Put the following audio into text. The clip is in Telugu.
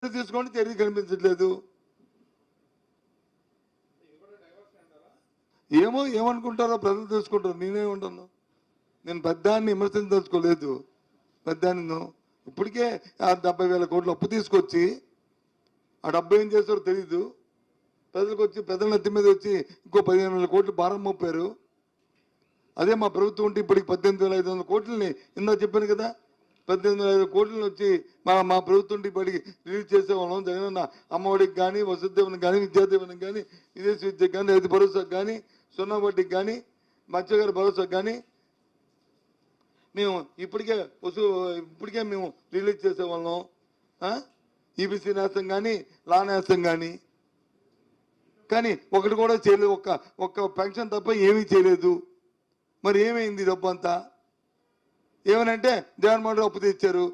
తీసుకోండి, చర్య కనిపించట్లేదు. ఏమనుకుంటారో ప్రజలు తెలుసుకుంటారు. నేనేమంటాను, నేను పెద్దాన్ని విమర్శించదలుచుకోలేదు. పెద్దాన్ని ఇప్పటికే 70,000 కోట్లు అప్పు తీసుకొచ్చి ఆ డబ్బు ఏం చేస్తారో తెలీదు. ప్రజలకు వచ్చి పెద్దల నెత్తి మీద వచ్చి ఇంకో 15,000 కోట్లు భారం మోపారు. అదే మా ప్రభుత్వం ఉంటే ఇప్పటికి 18,500 కోట్లని ఇందా చెప్పాను కదా, 18,500 కోట్లను వచ్చి మా ప్రభుత్వం ఉంటే ఇప్పటికి రిలీజ్ చేసేవాళ్ళం. జగనన్న అమ్మఒడికి కానీ, వసతిదేవనికి కానీ, విద్యాదేవనికి కానీ, విదేశీ విద్యకు కానీ, రైతు భరోసాకు కానీ, సున్నా వడ్డీకి కానీ, మత్స్యకార భరోసాకు కానీ మేము ఇప్పటికే మేము రిలీజ్ చేసేవాళ్ళం. ఈబీసీ నేస్తం కానీ, లా నేస్తం కానీ ఒకటి కూడా చేయలేదు. ఒక్క పెన్షన్ తప్ప ఏమీ చేయలేదు. మరి ఏమైంది డబ్బు అంతా? ఏమనంటే జగన్మోహన్ రెడ్డి అప్పు తెచ్చారు,